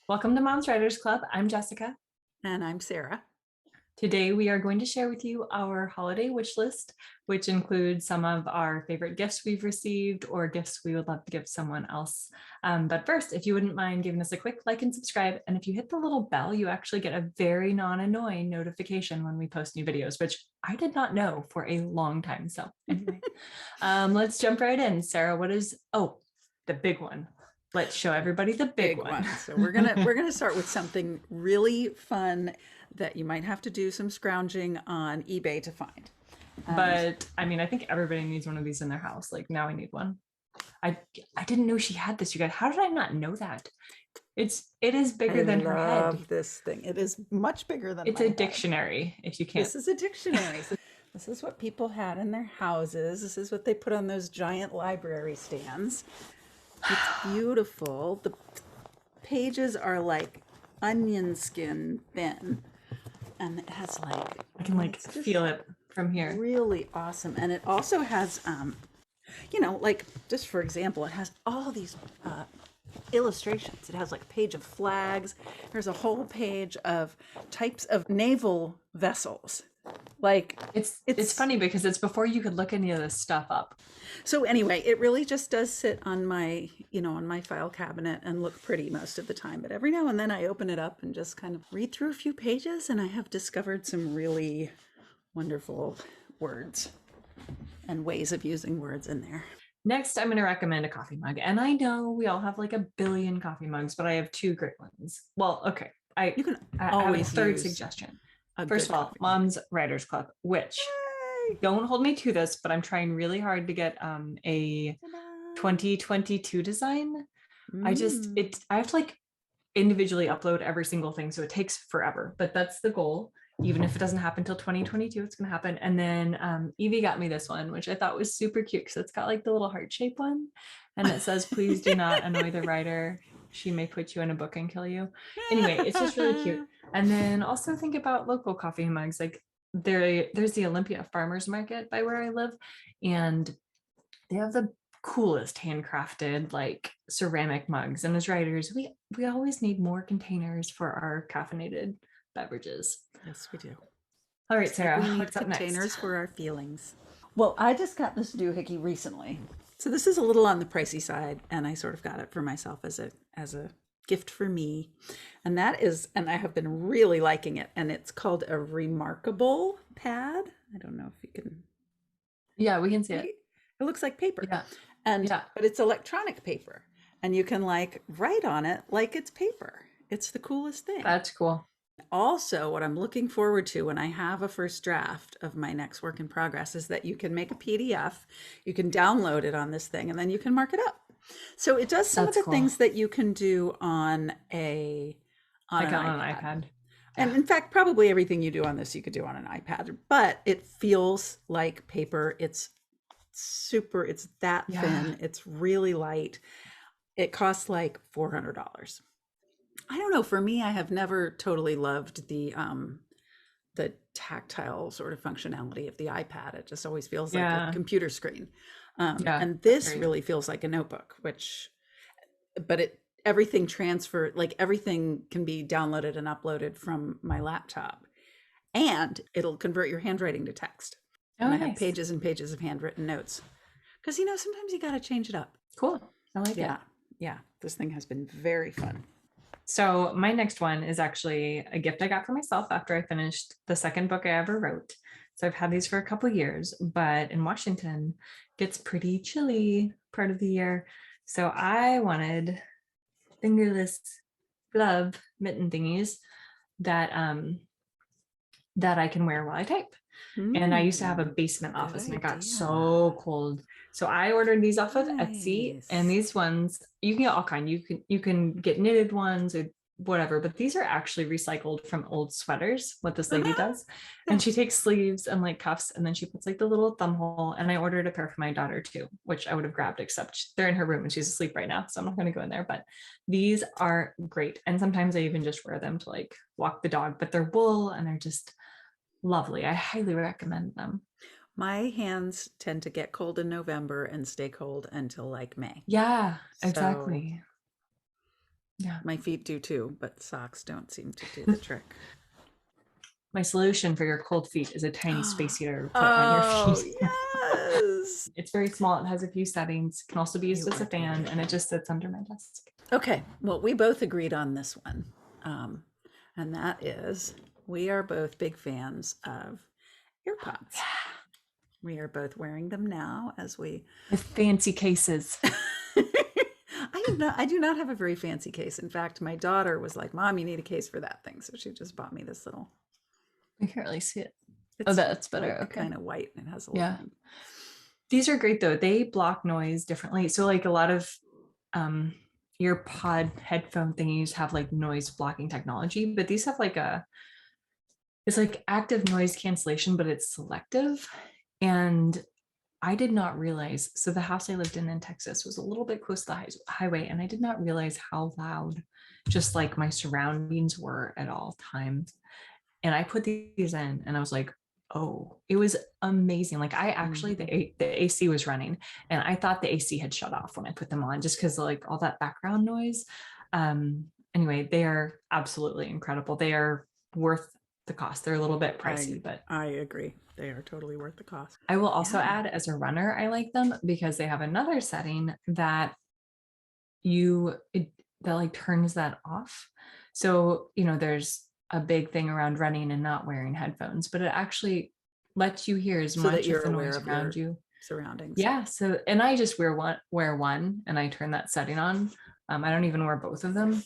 Welcome to Moms Writers Club. I'm Jessica. And I'm Sarah. Today we are going to share with you our holiday wish list, which includes some of our favorite gifts we've received or gifts we would love to give someone else. But first, if you wouldn't mind giving us a quick like and subscribe, and if you hit the little bell, you actually get a very non-annoying notification when we post new videos, which I did not know for a long time. So anyway, let's jump right in. Sarah, the big one. Let's show everybody the big one. So we're gonna start with something really fun that you might have to do some scrounging on eBay to find. But I mean, I think everybody needs one of these in their house. Like now I need one. I didn't know she had this, you guys. How did I not know that? It is bigger than her head. I love this thing. It is much bigger than it's my a head. Dictionary, if you can't. This is a dictionary. So this is what people had in their houses. This is what they put on those giant library stands. It's beautiful. The pages are like onion skin thin, and it has like I can like feel it from here. Really awesome. And it also has like just for example, it has all these illustrations. It has like a page of flags. There's a whole page of types of naval vessels. Like it's funny because it's before you could look any of this stuff up. So anyway, it really just does sit on my, on my file cabinet and look pretty most of the time. But every now and then I open it up and just kind of read through a few pages, and I have discovered some really wonderful words and ways of using words in there. Next, I'm going to recommend a coffee mug. And I know we all have like a billion coffee mugs, but I have two great ones. Well, okay. I have a third suggestion. First of all, Mom's Writers Club, which don't hold me to this, but I'm trying really hard to get a 2022 design. I have to like individually upload every single thing, so it takes forever, but that's the goal. Even if it doesn't happen till 2022, it's gonna happen. And then Evie got me this one, which I thought was super cute because it's got like the little heart-shaped one, and it says, "Please do not annoy the writer. She may put you in a book and kill you." Anyway, it's just really cute. And then also think about local coffee mugs. Like there's the Olympia Farmers Market by where I live, and they have the coolest handcrafted like ceramic mugs. And as writers, we always need more containers for our caffeinated beverages. Yes, we do. All right, Sarah, we need containers for our feelings. Well, I just got this doohickey recently, so this is a little on the pricey side, and I sort of got it for myself as a gift for me, and I have been really liking it. And it's called a Remarkable pad. I don't know if you can. Yeah, we can see it. It looks like paper. Yeah, but it's electronic paper, and you can like write on it like it's paper. It's the coolest thing. That's cool. Also, what I'm looking forward to when I have a first draft of my next work in progress is that you can make a PDF, you can download it on this thing, and then you can mark it up. So it does some of the things that you can do on an iPad. And in fact, probably everything you do on this, you could do on an iPad, but it feels like paper. It's that thin. It's really light. It costs like $400. I don't know. For me, I have never totally loved the tactile sort of functionality of the iPad. It just always feels like a computer screen. And this really feels like a notebook, but everything can be downloaded and uploaded from my laptop, and it'll convert your handwriting to text. And I have pages and pages of handwritten notes because sometimes you got to change it up. Cool. I like it. Yeah. This thing has been very fun. So my next one is actually a gift I got for myself after I finished the second book I ever wrote. So I've had these for a couple of years, but in Washington, it gets pretty chilly part of the year. So I wanted fingerless glove mitten thingies that I can wear while I type. And I used to have a basement office, and it got so cold. So I ordered these off of Etsy, and these ones, you can get all kinds. You can get knitted ones or whatever, but these are actually recycled from old sweaters, what this lady does. And she takes sleeves and like cuffs, and then she puts like the little thumb hole. And I ordered a pair for my daughter too, which I would have grabbed, except they're in her room and she's asleep right now, so I'm not going to go in there. But these are great. And sometimes I even just wear them to like walk the dog, but they're wool and they're just lovely. I highly recommend them. My hands tend to get cold in November and stay cold until like May. Yeah, exactly. Yeah. My feet do too, but socks don't seem to do the trick. My solution for your cold feet is a tiny space heater to put on your feet. Yes. It's very small. It has a few settings. It can also be used as a fan, and it just sits under my desk. Okay. Well, we both agreed on this one. And that is, we are both big fans of AirPods. Yeah. We are both wearing them now as we... With fancy cases. I do not have a very fancy case. In fact, my daughter was like, Mom, you need a case for that thing. So she just bought me this little... I can't really see it. That's better. Like okay. Kind of white, and it has a little thing. These are great though. They block noise differently. So like a lot of earpod headphone thingies have like noise blocking technology, but these have like it's like active noise cancellation, but it's selective. And I did not realize, so the house I lived in Texas was a little bit close to the highway, and I did not realize how loud just like my surroundings were at all times. And I put these in and I was like, oh, it was amazing. Like I actually, the AC was running, and I thought the AC had shut off when I put them on, just because like all that background noise. Anyway, they are absolutely incredible. They are worth the cost. They're a little bit pricey, but I agree. They are totally worth the cost. I will also add, as a runner, I like them because they have another setting that that like turns that off. So, there's a big thing around running and not wearing headphones, but it actually lets you hear as much of the noise around you. Surroundings. Yeah. So, and I just wear one and I turn that setting on. I don't even wear both of them,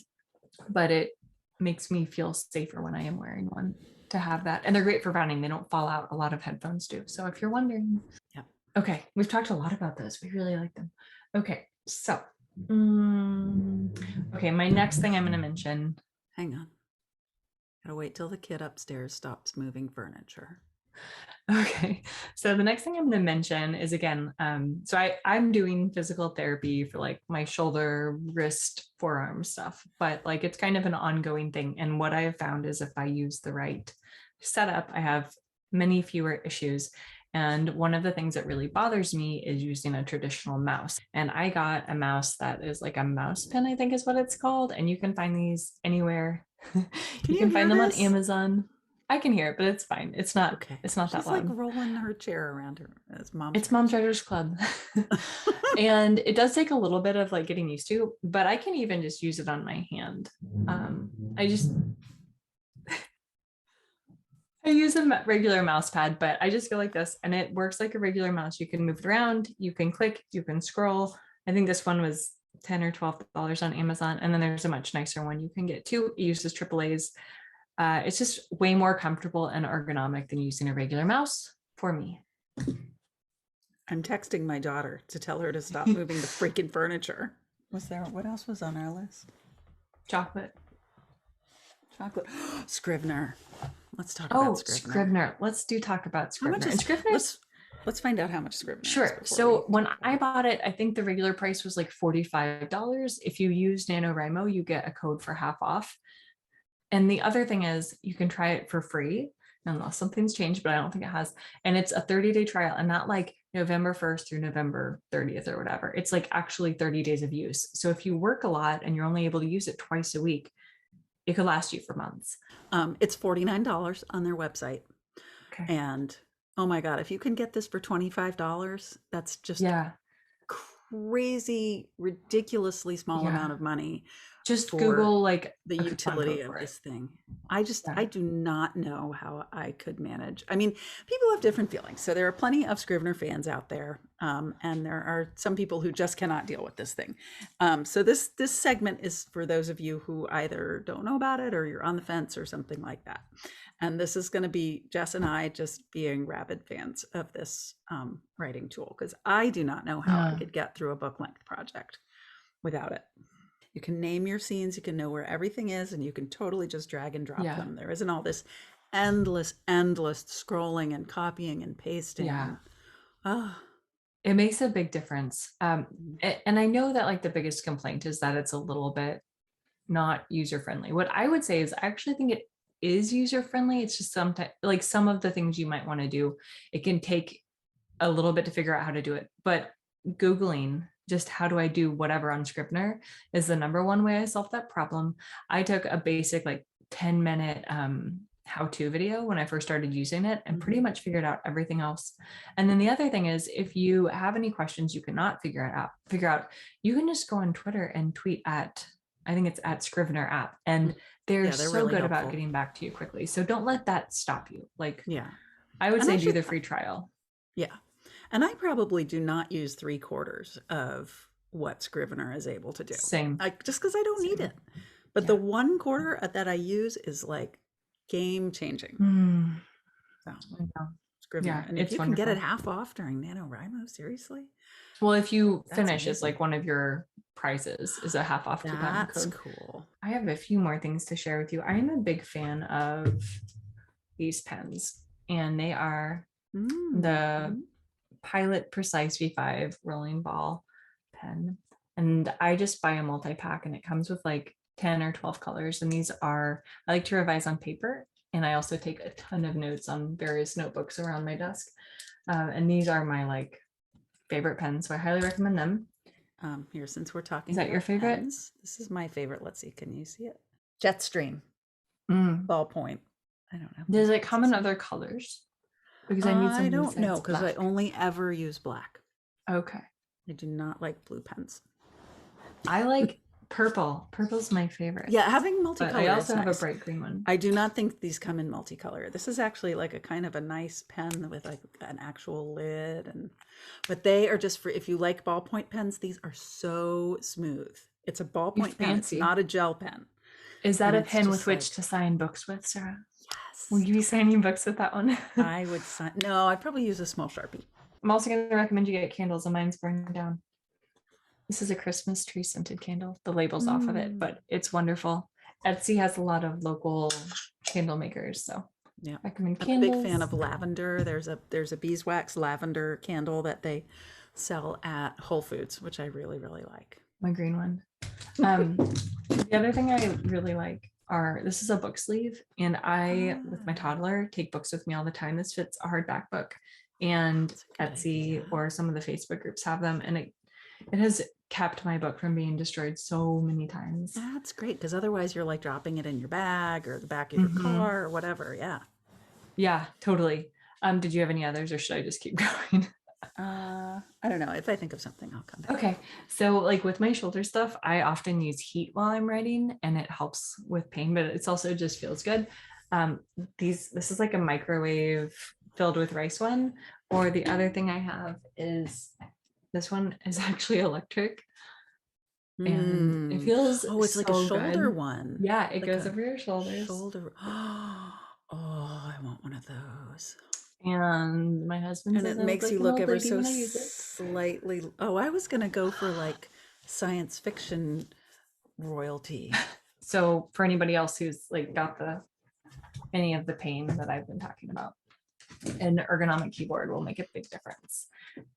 but it makes me feel safer when I am wearing one to have that. And they're great for running. They don't fall out. A lot of headphones do. So if you're wondering. Yeah. Okay. We've talked a lot about those. We really like them. Okay. So, okay. My next thing I'm going to mention. Hang on. Gotta wait till the kid upstairs stops moving furniture. Okay. So the next thing I'm going to mention is, again, so I'm doing physical therapy for like my shoulder, wrist, forearm stuff, but like it's kind of an ongoing thing. And what I have found is if I use the right setup, I have many fewer issues. And one of the things that really bothers me is using a traditional mouse. And I got a mouse that is like a mouse pin, I think is what it's called. And you can find these anywhere. You can find them on Amazon. I can hear it, but it's fine. It's not okay. It's not that loud. She's like rolling her chair around her. It's Mom's Writers Club. And it does take a little bit of like getting used to, but I can even just use it on my hand. I use a regular mouse pad, but I just go like this and it works like a regular mouse. You can move it around, you can click, you can scroll. I think this one was $10 or $12 on Amazon. And then there's a much nicer one you can get too. It uses AAA's. It's just way more comfortable and ergonomic than using a regular mouse for me. I'm texting my daughter to tell her to stop moving the freaking furniture. What else was on our list? Chocolate. Scrivener. Let's talk about Scrivener. Let's talk about Scrivener. And Scrivener. Let's find out how much Scrivener is. Sure. So when I bought it, I think the regular price was like $45. If you use NaNoWriMo, you get a code for half off. And the other thing is you can try it for free unless something's changed, but I don't think it has. And it's a 30-day trial, and not like November 1st through November 30th or whatever. It's like actually 30 days of use. So if you work a lot and you're only able to use it twice a week, it could last you for months. It's $49 on their website. Okay. And oh my God, if you can get this for $25, that's just crazy, ridiculously small amount of money. Just Google like the utility of this thing. I do not know how I could manage. I mean, people have different feelings. So there are plenty of Scrivener fans out there. And there are some people who just cannot deal with this thing. So this segment is for those of you who either don't know about it or you're on the fence or something like that. And this is going to be Jess and I just being rabid fans of this writing tool, because I do not know how I could get through a book length project without it. You can name your scenes, you can know where everything is, and you can totally just drag and drop them. There isn't all this endless scrolling and copying and pasting. It makes a big difference. And I know that like the biggest complaint is that it's a little bit not user-friendly. What I would say is I actually think it is user-friendly. It's just sometimes like some of the things you might want to do, it can take a little bit to figure out how to do it. But Googling just how do I do whatever on Scrivener is the number one way I solved that problem. I took a basic like 10-minute how-to video when I first started using it and pretty much figured out everything else. And then the other thing is, if you have any questions you cannot figure out, you can just go on Twitter and tweet at, I think it's at Scrivener app, and they're so really good about getting back to you quickly. So don't let that stop you. Like, I would say do the free trial. Yeah. And I probably do not use 3/4 of what Scrivener is able to do. Same. Just because I don't need it. But the 1/4 that I use is like game changing. So, Scrivener. And if you can get it half off during NaNoWriMo, seriously? Well, if you finish, it's like one of your prizes is a half off coupon code. That's cool. I have a few more things to share with you. I'm a big fan of these pens, and they are the Pilot Precise V5 rolling ball pen. And I just buy a multi-pack, and it comes with like 10 or 12 colors. And these are, I like to revise on paper. And I also take a ton of notes on various notebooks around my desk. And these are my like favorite pens. So I highly recommend them. Here, since we're talking, is that your favorite? Pens, this is my favorite. Let's see. Can you see it? Jetstream ballpoint. I don't know. Does it come in other colors? Because I don't know, because I only ever use black. Okay. I do not like blue pens. I like purple. Purple's my favorite. Yeah, having multicolor. I also have a bright green one. I do not think these come in multicolor. This is actually like a kind of a nice pen with like an actual lid, but they are just for if you like ballpoint pens. These are so smooth. It's a ballpoint pen. It's not a gel pen. Is that a pen with which to sign books with, Sarah? Yes. Will you be signing books with that one? I would sign. No, I'd probably use a small Sharpie. I'm also going to recommend you get candles, and mine's burning down. This is a Christmas tree scented candle. The label's off of it, but it's wonderful. Etsy has a lot of local candle makers, so yeah, recommend I'm candles. a big fan of lavender. There's a beeswax lavender candle that they sell at Whole Foods, which I really, really like. My green one. The other thing I really like this is a book sleeve, and I, with my toddler, take books with me all the time. This fits a hardback book, and Etsy or some of the Facebook groups have them, and it has kept my book from being destroyed so many times. That's great, because otherwise you're like dropping it in your bag or the back of your car or whatever. Yeah, totally. Did you have any others, or should I just keep going? I don't know. If I think of something, I'll come back. Okay. So like with my shoulder stuff, I often use heat while I'm writing, and it helps with pain, but it's also just feels good. This is like a microwave filled with rice one, or the other thing I have is this one is actually electric, and it feels it's like a shoulder one. Yeah, it goes over your shoulders. Oh, I want one of those. And my husband and it makes you look ever so slightly. Oh, I was gonna go for like science fiction royalty. So for anybody else who's like got any of the pain that I've been talking about, an ergonomic keyboard will make a big difference.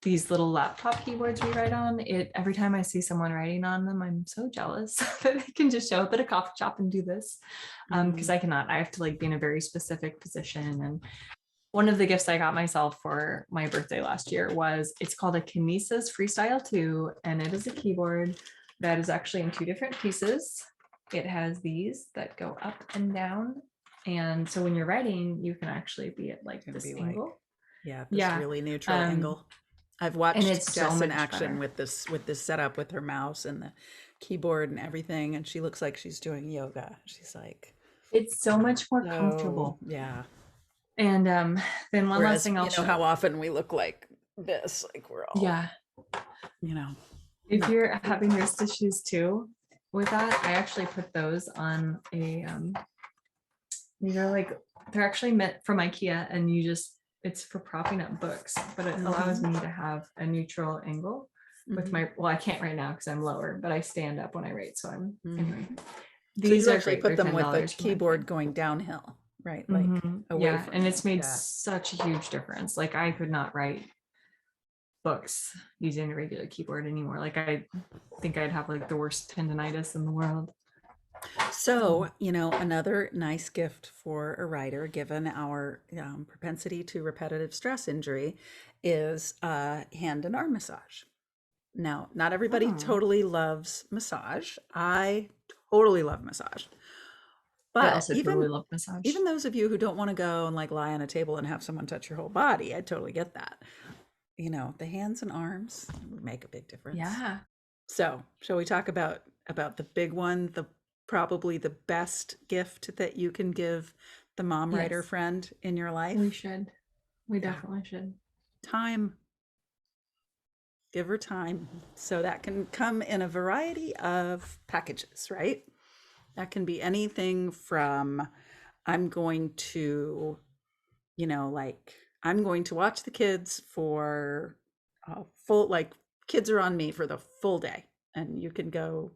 These little laptop keyboards we write on, every time I see someone writing on them, I'm so jealous that they can just show up at a coffee shop and do this, because I cannot. I have to like be in a very specific position. And one of the gifts I got myself for my birthday last year it's called a Kinesis Freestyle 2, and it is a keyboard that is actually in 2 different pieces. It has these that go up and down. And so when you're writing, you can actually be at like this angle. Really neutral angle. I've watched Jess in action with this setup with her mouse and the keyboard and everything, and she looks like she's doing yoga. She's like, it's so much more comfortable. Yeah. And then one last thing, I'll show how often we look like this, like we're all if you're having wrist issues too with that, I actually put those on a they're actually meant from IKEA, and it's for propping up books, but it allows me to have a neutral angle with I can't right now because I'm lower, but I stand up when I write, so I'm anyway. These actually put them with the keyboard going downhill, right? Like away from and it's made such a huge difference. Like I could not write books using a regular keyboard anymore. Like I think I'd have like the worst tendonitis in the world. So, another nice gift for a writer, given our propensity to repetitive stress injury, is hand and arm massage. Now, not everybody totally loves massage. I totally love massage. I But also totally love massage. even those of you who don't want to go and like lie on a table and have someone touch your whole body, I totally get that. You know, the hands and arms would make a big difference. Yeah. So, shall we talk about the big one, probably the best gift that you can give the mom writer friend in your life? We should. We definitely should. Time. Give her time. So that can come in a variety of packages, right? That can be anything from I'm going to, I'm going to watch the kids for full, like kids are on me for the full day, and you can go,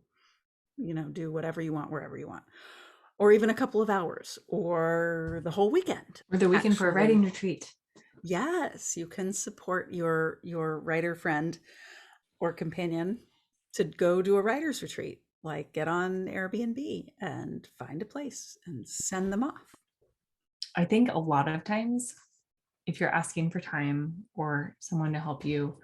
do whatever you want, wherever you want, or even a couple of hours, or the whole weekend, or the weekend for a writing retreat. Yes, you can support your writer friend or companion to go do a writer's retreat. Like get on Airbnb and find a place and send them off. I think a lot of times, if you're asking for time or someone to help you,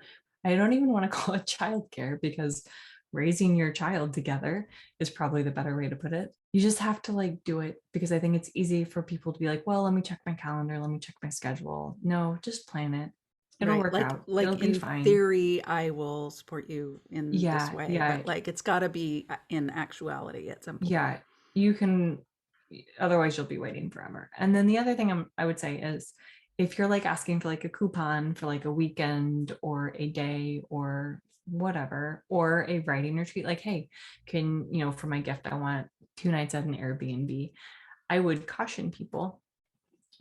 I don't even want to call it childcare, because raising your child together is probably the better way to put it. You just have to like do it, because I think it's easy for people to be like, well, let me check my calendar, let me check my schedule. No, just plan it. It'll work out. It'll be fine. In theory, I will support you in this way, but like it's got to be in actuality at some point. Yeah, you can. Otherwise, you'll be waiting forever. And then the other thing I would say is, if you're like asking for like a coupon for like a weekend or a day or whatever, or a writing retreat, like, hey, for my gift, I want 2 nights at an Airbnb. I would caution people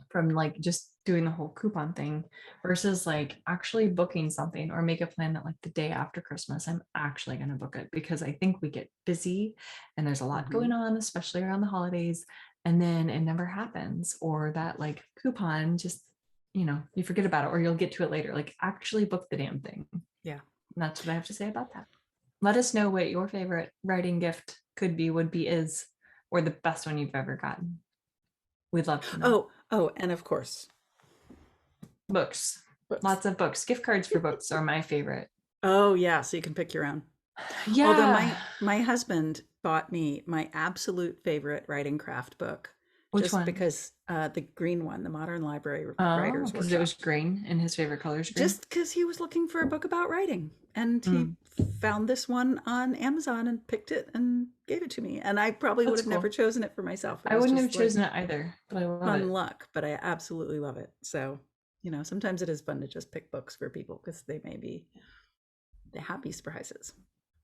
from like just doing the whole coupon thing versus like actually booking something, or make a plan that like the day after Christmas, I'm actually going to book it, because I think we get busy and there's a lot going on, especially around the holidays. And then it never happens, or that like coupon just, you forget about it, or you'll get to it later. Like actually book the damn thing. Yeah. And that's what I have to say about that. Let us know what your favorite writing gift could be, would be, is, or the best one you've ever gotten. We'd love to know. Oh, and of course, books. Lots of books. Gift cards for books are my favorite. Oh yeah, so you can pick your own. Yeah. Although my husband bought me my absolute favorite writing craft book. Which one? Because the green one, the Modern Library Writers Workshop. Because it was green and his favorite color is green. Just because he was looking for a book about writing, and he found this one on Amazon and picked it and gave it to me. And I probably would have never chosen it for myself. I wouldn't have chosen it either, but I love it. Fun luck, but I absolutely love it. So, sometimes it is fun to just pick books for people, because they may be the happy surprises.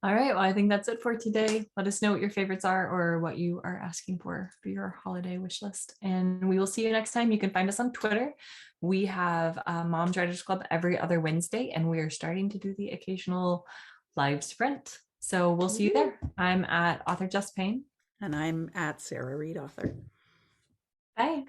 All right. Well, I think that's it for today. Let us know what your favorites are, or what you are asking for your holiday wish list. And we will see you next time. You can find us on Twitter. We have Moms Writers Club every other Wednesday, and we are starting to do the occasional live sprint. So we'll see you there. I'm at author Jess Payne. And I'm at Sarah Reed Author. Bye.